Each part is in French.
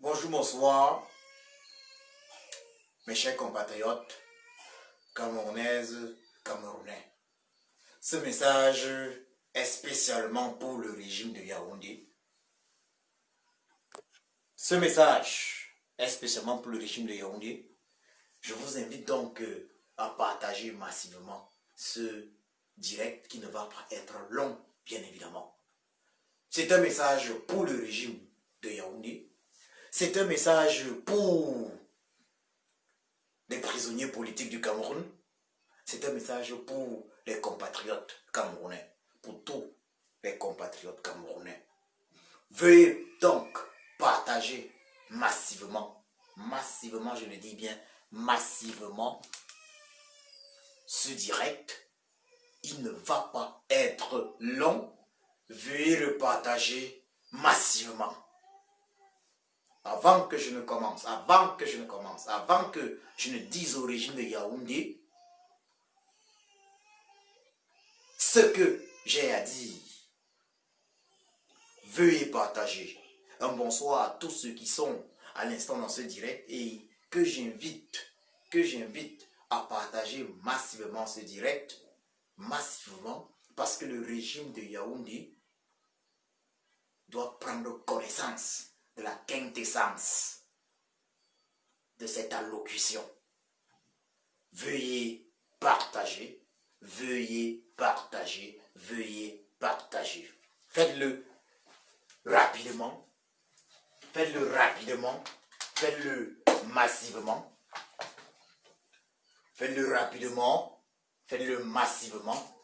Bonjour, bonsoir, mes chers compatriotes, camerounaises, camerounais. Ce message est spécialement pour le régime de Yaoundé. Ce message est spécialement pour le régime de Yaoundé. Je vous invite donc à partager massivement ce direct qui ne va pas être long, bien évidemment. C'est un message pour le régime de Yaoundé. C'est un message pour les prisonniers politiques du Cameroun. C'est un message pour les compatriotes camerounais, pour tous les compatriotes camerounais. Veuillez donc partager massivement, je le dis bien, massivement, ce direct. Il ne va pas être long. Veuillez le partager massivement. Avant que je ne commence, avant que je ne dise au régime de Yaoundé ce que j'ai à dire, veuillez partager. Un bonsoir à tous ceux qui sont à l'instant dans ce direct et que j'invite à partager massivement ce direct, massivement, parce que le régime de Yaoundé doit prendre connaissance de la quintessence de cette allocution. Veuillez partager, veuillez partager, veuillez partager. Faites-le rapidement, faites-le rapidement, faites-le massivement, faites-le rapidement, faites-le massivement,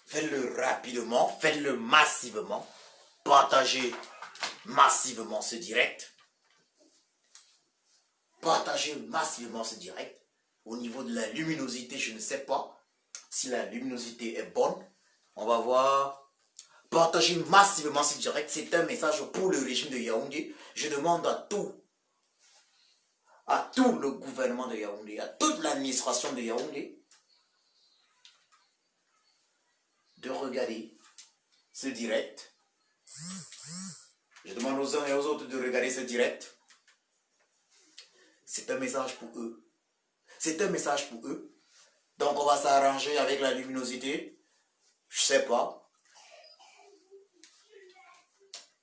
faites-le rapidement, faites-le massivement, partagez massivement ce direct. Partagez massivement ce direct. Au niveau de la luminosité, je ne sais pas si la luminosité est bonne. On va voir. Partagez massivement ce direct. C'est un message pour le régime de Yaoundé. Je demande à tout le gouvernement de Yaoundé, à toute l'administration de Yaoundé, de regarder ce direct. Je demande aux uns et aux autres de regarder ce direct. C'est un message pour eux. C'est un message pour eux. Donc on va s'arranger avec la luminosité. Je sais pas.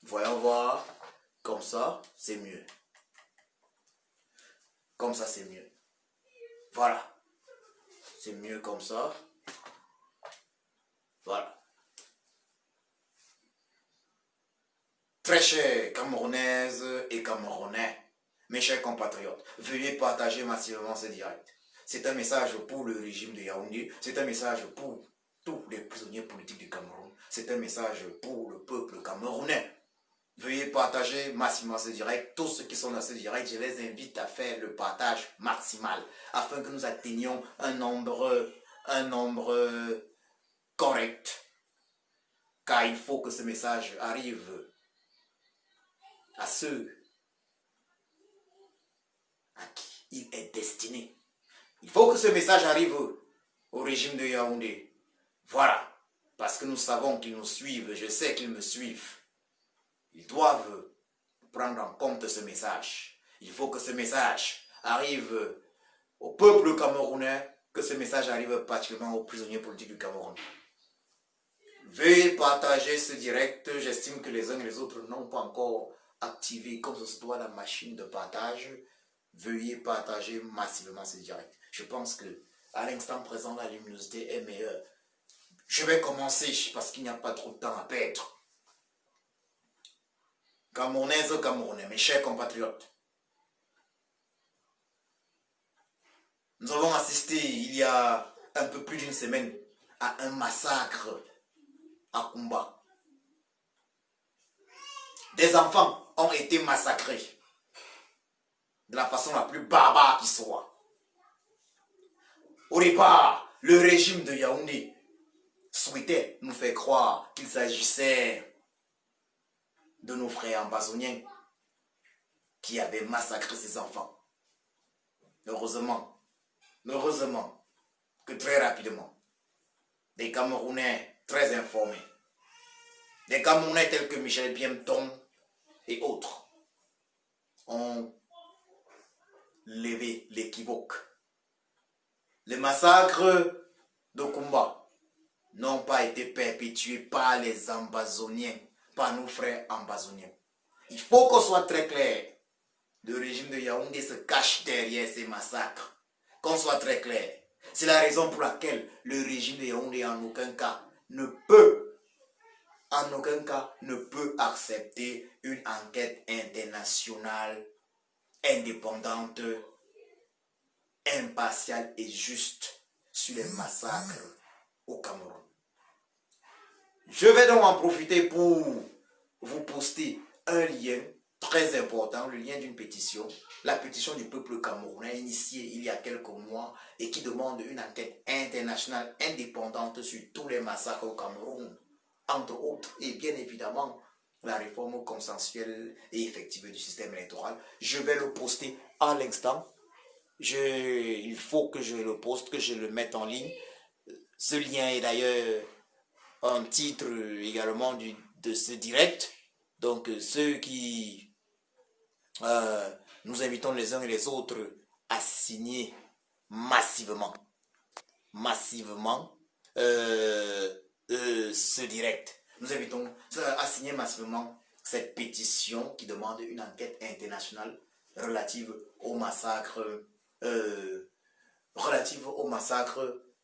Voyons voir. Comme ça, c'est mieux. Comme ça, c'est mieux. Voilà. C'est mieux comme ça. Voilà. Très chers Camerounaises et Camerounais, mes chers compatriotes, veuillez partager massivement ce direct. C'est un message pour le régime de Yaoundé, c'est un message pour tous les prisonniers politiques du Cameroun, c'est un message pour le peuple camerounais. Veuillez partager massivement ce direct. Tous ceux qui sont dans ce direct, je les invite à faire le partage maximal afin que nous atteignions un nombre correct. Car il faut que ce message arrive à ceux à qui il est destiné. Il faut que ce message arrive au régime de Yaoundé. Voilà. Parce que nous savons qu'ils nous suivent. Je sais qu'ils me suivent. Ils doivent prendre en compte ce message. Il faut que ce message arrive au peuple camerounais, que ce message arrive particulièrement aux prisonniers politiques du Cameroun. Veuillez partager ce direct. J'estime que les uns et les autres n'ont pas encore activé comme ce se doit la machine de partage. Veuillez partager massivement ce direct. Je pense que à l'instant présent, la luminosité est meilleure. Je vais commencer parce qu'il n'y a pas trop de temps à perdre. Camerounaises, Camerounais, mes chers compatriotes. Nous avons assisté il y a un peu plus d'une semaine à un massacre à Kumba. Des enfants ont été massacrés de la façon la plus barbare qui soit. Au départ, le régime de Yaoundé souhaitait nous faire croire qu'il s'agissait de nos frères ambazoniens qui avaient massacré ces enfants. Heureusement que très rapidement, des Camerounais très informés, des Camerounais tels que Michel Biemton et autres ont levé l'équivoque. Les massacres de Kumba n'ont pas été perpétués par les Ambazoniens, par nos frères Ambazoniens. Il faut qu'on soit très clair. Le régime de Yaoundé se cache derrière ces massacres. Qu'on soit très clair. C'est la raison pour laquelle le régime de Yaoundé en aucun cas ne peut accepter une enquête internationale indépendante, impartiale et juste sur les massacres au Cameroun. Je vais donc en profiter pour vous poster un lien très important, le lien d'une pétition, la pétition du peuple camerounais initiée il y a quelques mois et qui demande une enquête internationale indépendante sur tous les massacres au Cameroun, entre autres, et bien évidemment la réforme consensuelle et effective du système électoral. Je vais le poster à l'instant. Il faut que je le poste, que je le mette en ligne. Ce lien est d'ailleurs un titre également de ce direct. Donc ceux qui nous invitons les uns et les autres à signer massivement ce direct. Nous invitons à signer massivement cette pétition qui demande une enquête internationale relative au massacre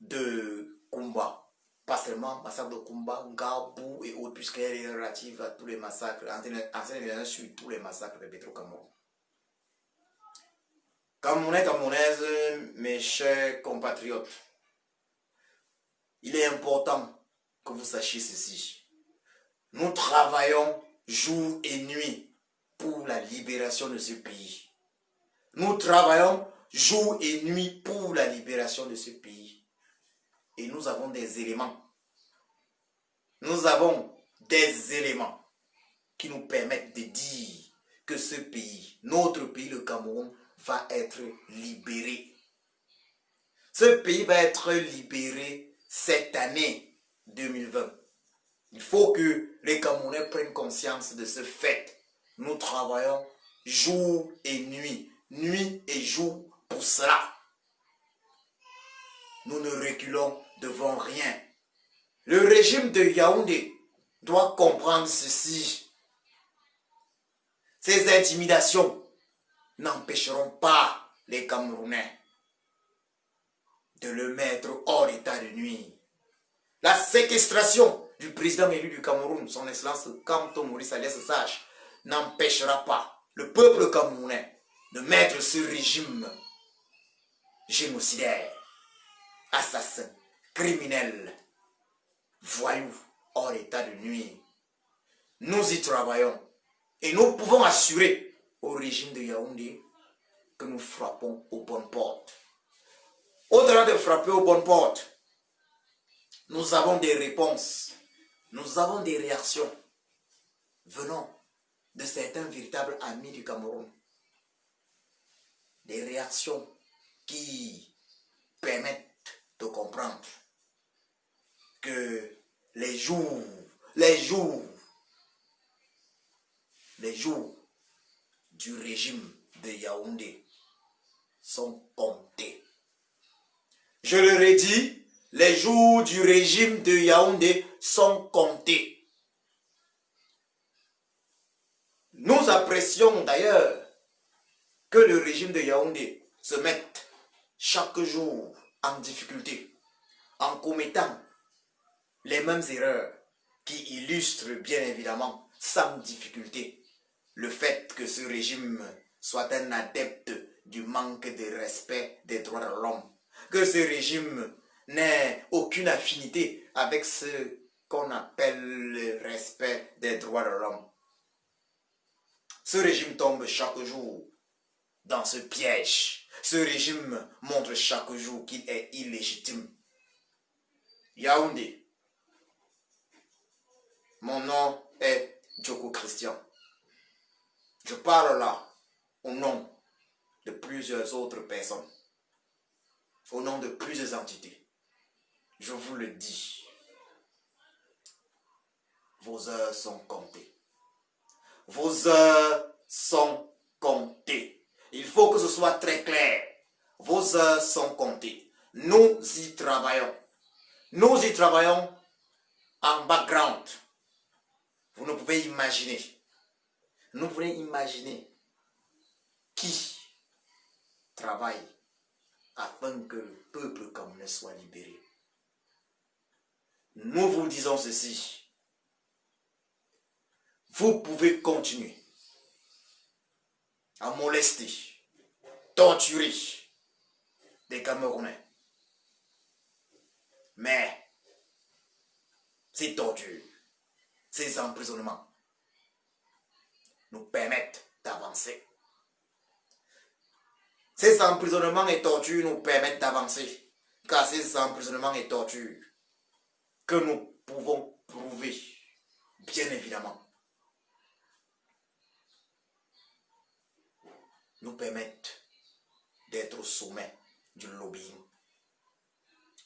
de Kumba. Pas seulement massacre de Kumba, Ngabou et autres, puisqu'elle est relative à tous les massacres, sur tous les massacres de Petro Cameroun. Camerounais, Camerounaises, mes chers compatriotes, il est important que vous sachiez ceci. Nous travaillons jour et nuit pour la libération de ce pays. Nous travaillons jour et nuit pour la libération de ce pays. Et nous avons des éléments. Nous avons des éléments qui nous permettent de dire que ce pays, notre pays, le Cameroun, va être libéré. Ce pays va être libéré cette année 2020. Il faut que les Camerounais prennent conscience de ce fait. Nous travaillons jour et nuit et jour pour cela. Nous ne reculons devant rien. Le régime de Yaoundé doit comprendre ceci. Ces intimidations n'empêcheront pas les Camerounais de le mettre hors d'état de nuire. La séquestration du président élu du Cameroun, son excellence Kamto Maurice Alias Sage, n'empêchera pas le peuple camerounais de mettre ce régime génocidaire, assassin, criminel, voyou, hors d'état de nuire. Nous y travaillons et nous pouvons assurer au régime de Yaoundé que nous frappons aux bonnes portes. Au-delà de frapper aux bonnes portes, nous avons des réponses, nous avons des réactions venant de certains véritables amis du Cameroun. Des réactions qui permettent de comprendre que les jours du régime de Yaoundé sont comptés. Je le redis, les jours du régime de Yaoundé sont comptés. Nous apprécions d'ailleurs que le régime de Yaoundé se mette chaque jour en difficulté, en commettant les mêmes erreurs qui illustrent bien évidemment sans difficulté le fait que ce régime soit un adepte du manque de respect des droits de l'homme, que ce régime n'ait aucune affinité avec ce qu'on appelle le respect des droits de l'homme. Ce régime tombe chaque jour dans ce piège. Ce régime montre chaque jour qu'il est illégitime. Yaoundé. Mon nom est Djoko Christian. Je parle là au nom de plusieurs autres personnes, au nom de plusieurs entités. Je vous le dis, vos heures sont comptées. Vos heures sont comptées. Il faut que ce soit très clair. Vos heures sont comptées. Nous y travaillons. Nous y travaillons en background. Vous ne pouvez imaginer. Nous pouvons imaginer qui travaille afin que le peuple camerounais soit libéré. Nous vous disons ceci. Vous pouvez continuer à molester, torturer des Camerounais. Mais ces tortures, ces emprisonnements nous permettent d'avancer. Ces emprisonnements et tortures nous permettent d'avancer. Car ces emprisonnements et tortures que nous pouvons prouver, bien évidemment, nous permettent d'être au sommet du lobbying.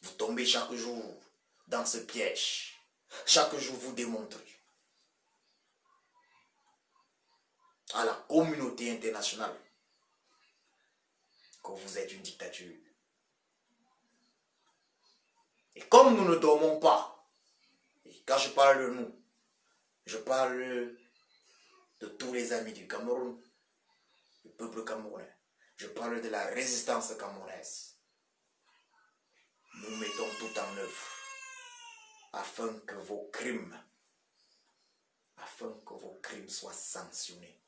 Vous tombez chaque jour dans ce piège. Chaque jour, vous démontrez à la communauté internationale que vous êtes une dictature. Et comme nous ne dormons pas, et quand je parle de nous, je parle de tous les amis du Cameroun, du peuple camerounais. Je parle de la résistance camerounaise. Nous mettons tout en œuvre afin que vos crimes soient sanctionnés.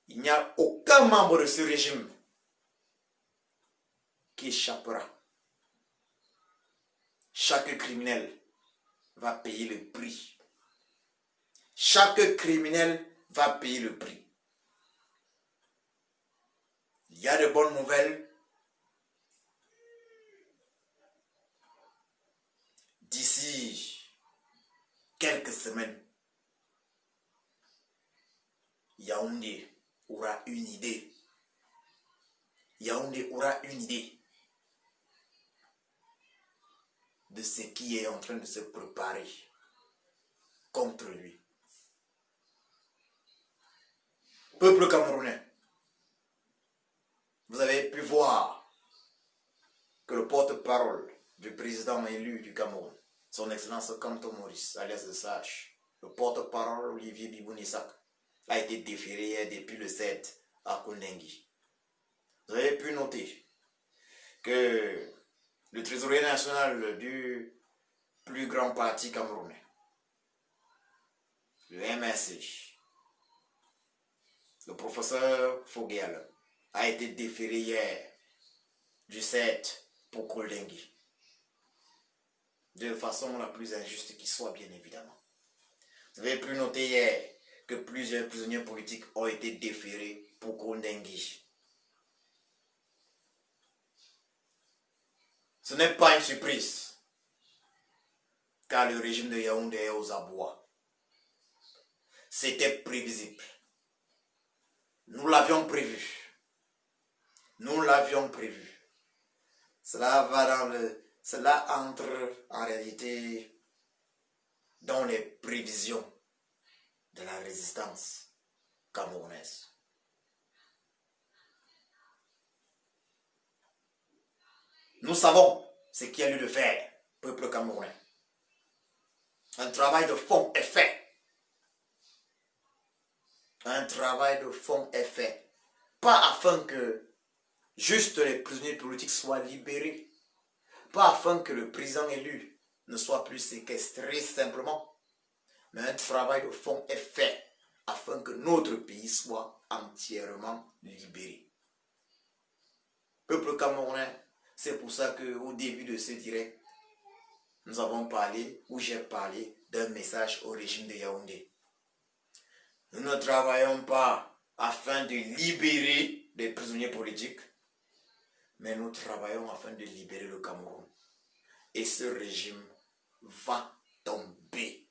Il n'y a aucun membre de ce régime qui échappera. Chaque criminel va payer le prix. Chaque criminel va payer le prix. Il y a de bonnes nouvelles. D'ici quelques semaines, Yaoundé aura une idée. Yaoundé aura une idée de ce qui est en train de se préparer contre lui. Peuple camerounais, vous avez pu voir que le porte-parole du président élu du Cameroun, son Excellence Kanto Maurice, alias de Sage, le porte-parole Olivier Bibounissak, a été déféré depuis le 7 à Koundengui. Vous avez pu noter que le trésorier national du plus grand parti camerounais, le MSC, le professeur Foguel, a été déféré hier du 7 pour Koundengui. De façon la plus injuste qui soit, bien évidemment. Vous avez pu noter hier que plusieurs prisonniers politiques ont été déférés pour Koundengui. Ce n'est pas une surprise, car le régime de Yaoundé est aux abois. C'était prévisible. Nous l'avions prévu. Nous l'avions prévu. Cela entre en réalité dans les prévisions de la résistance camerounaise. Nous savons ce qu'il y a lieu de faire, peuple camerounais. Un travail de fond est fait. Un travail de fond est fait. Pas afin que juste les prisonniers politiques soient libérés. Pas afin que le président élu ne soit plus séquestré simplement. Mais un travail de fond est fait afin que notre pays soit entièrement libéré. Peuple camerounais, c'est pour ça qu'au début de ce direct, nous avons parlé, ou j'ai parlé d'un message au régime de Yaoundé. Nous ne travaillons pas afin de libérer les prisonniers politiques, mais nous travaillons afin de libérer le Cameroun. Et ce régime va tomber.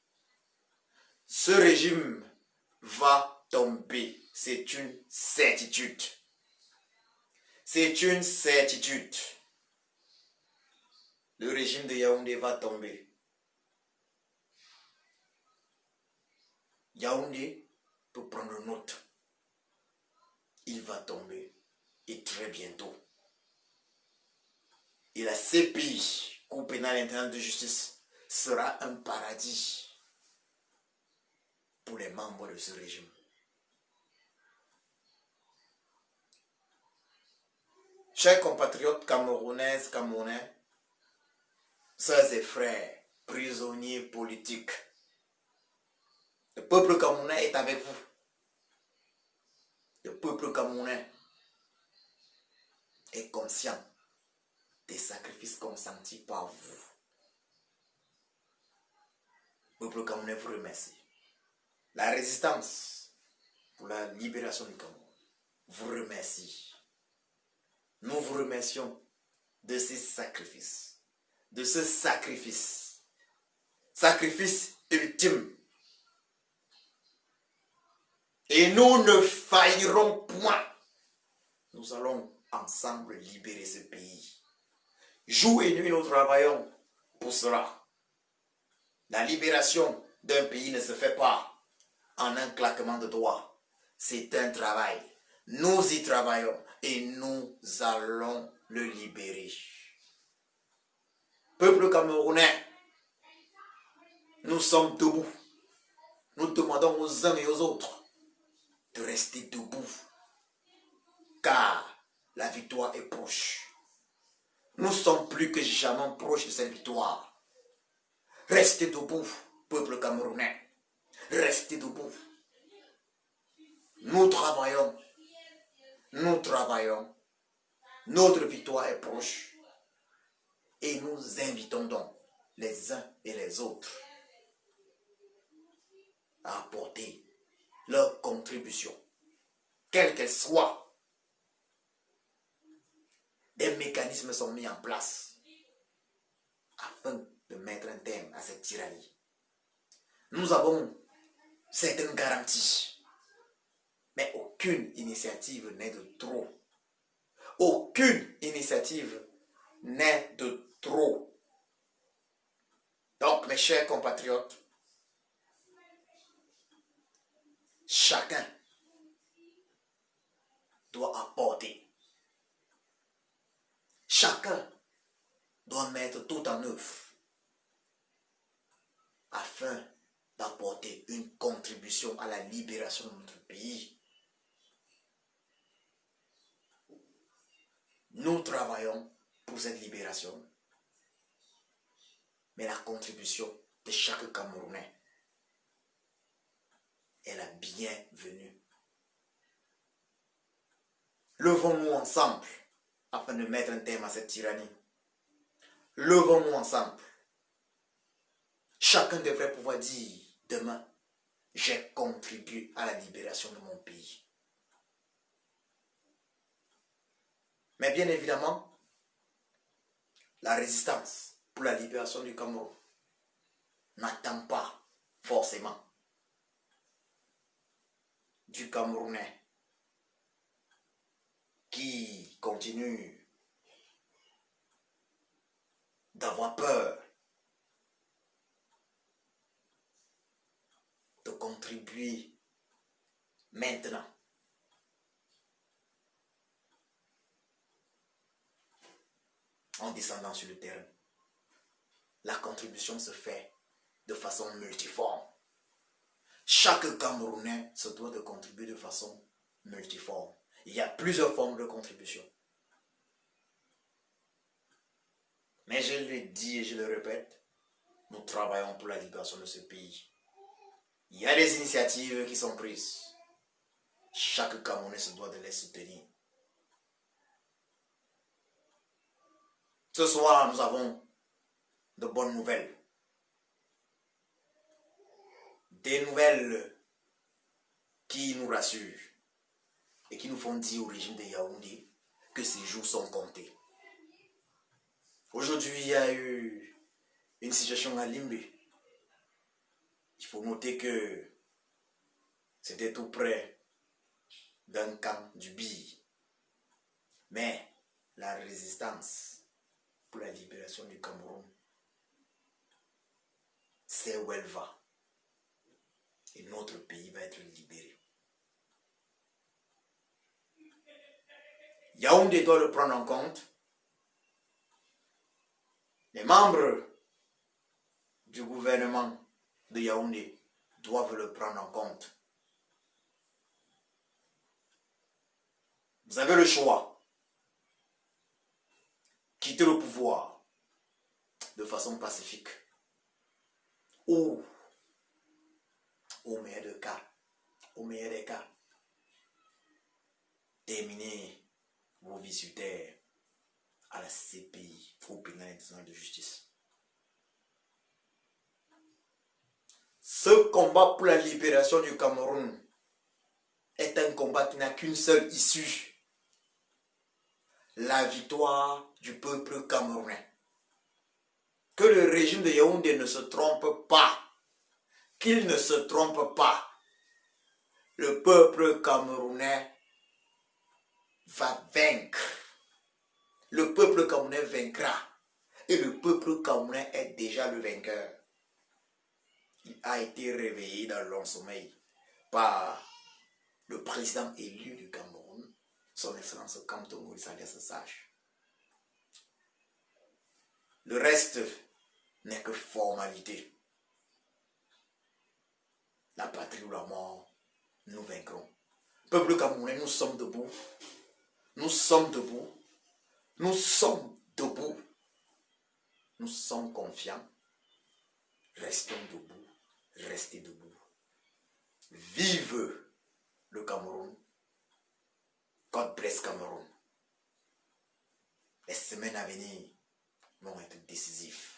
Ce régime va tomber. C'est une certitude. C'est une certitude. Le régime de Yaoundé va tomber. Yaoundé peut prendre note. Il va tomber, et très bientôt. Et la CPI, Cour pénale internationale de justice, sera un paradis pour les membres de ce régime. Chers compatriotes camerounaises, camerounais, sœurs et frères, prisonniers politiques, le peuple camerounais est avec vous. Le peuple camerounais est conscient des sacrifices consentis par vous. Le peuple camerounais vous remercie. La résistance pour la libération du Cameroun vous remercie. Nous vous remercions de ces sacrifices. De ce sacrifice. Sacrifice ultime. Et nous ne faillirons point. Nous allons ensemble libérer ce pays. Jour et nuit, nous travaillons pour cela. La libération d'un pays ne se fait pas en un claquement de doigts. C'est un travail. Nous y travaillons et nous allons le libérer. Peuple camerounais, nous sommes debout. Nous demandons aux uns et aux autres de rester debout, car la victoire est proche. Nous sommes plus que jamais proches de cette victoire. Restez debout, peuple camerounais. Restez debout. Nous travaillons. Nous travaillons. Notre victoire est proche. Et nous invitons donc les uns et les autres à apporter leur contribution, quelle qu'elle soit. Des mécanismes sont mis en place afin de mettre un terme à cette tyrannie. Nous avons certaines garanties, mais aucune initiative n'est de trop. Aucune initiative n'est de trop. Donc, mes chers compatriotes, chacun doit apporter. Chacun doit mettre tout en œuvre afin d'apporter une contribution à la libération de notre pays. Nous travaillons pour cette libération, mais la contribution de chaque Camerounais est la bienvenue. Levons-nous ensemble afin de mettre un terme à cette tyrannie. Levons-nous ensemble. Chacun devrait pouvoir dire demain, j'ai contribué à la libération de mon pays. Mais bien évidemment, la résistance pour la libération du Cameroun n'attend pas forcément du Camerounais qui continue d'avoir peur de contribuer maintenant. En descendant sur le terrain. La contribution se fait de façon multiforme. Chaque Camerounais se doit de contribuer de façon multiforme. Il y a plusieurs formes de contribution. Mais je le dis et je le répète, nous travaillons pour la libération de ce pays. Il y a des initiatives qui sont prises. Chaque Camerounais se doit de les soutenir. Ce soir, nous avons de bonnes nouvelles. Des nouvelles qui nous rassurent et qui nous font dire au régime de Yaoundé que ces jours sont comptés. Aujourd'hui, il y a eu une situation à Limbé. Il faut noter que c'était tout près d'un camp du Bi. Mais la résistance pour la libération du Cameroun, c'est où elle va. et notre pays va être libéré. Yaoundé doit le prendre en compte. Les membres du gouvernement de Yaoundé doivent le prendre en compte. Vous avez le choix. Quitter le pouvoir de façon pacifique. Ou, au meilleur des cas, terminer vos visiteurs à la CPI, Cour pénale internationale de justice. Ce combat pour la libération du Cameroun est un combat qui n'a qu'une seule issue. La victoire du peuple camerounais. Que le régime de Yaoundé ne se trompe pas. Qu'il ne se trompe pas. Le peuple camerounais va vaincre. Le peuple camerounais vaincra. Et le peuple camerounais est déjà le vainqueur. Il a été réveillé dans le long sommeil par le président élu du Cameroun, son excellence Kamto Maurice Alias Sage. Le reste n'est que formalité. La patrie ou la mort, nous vaincrons. Peuple camerounais, nous sommes debout. Nous sommes debout. Nous sommes debout. Nous sommes confiants. Restons debout. Restez debout. Vive le Cameroun. God bless Cameroun. Les semaines à venir vont être décisives.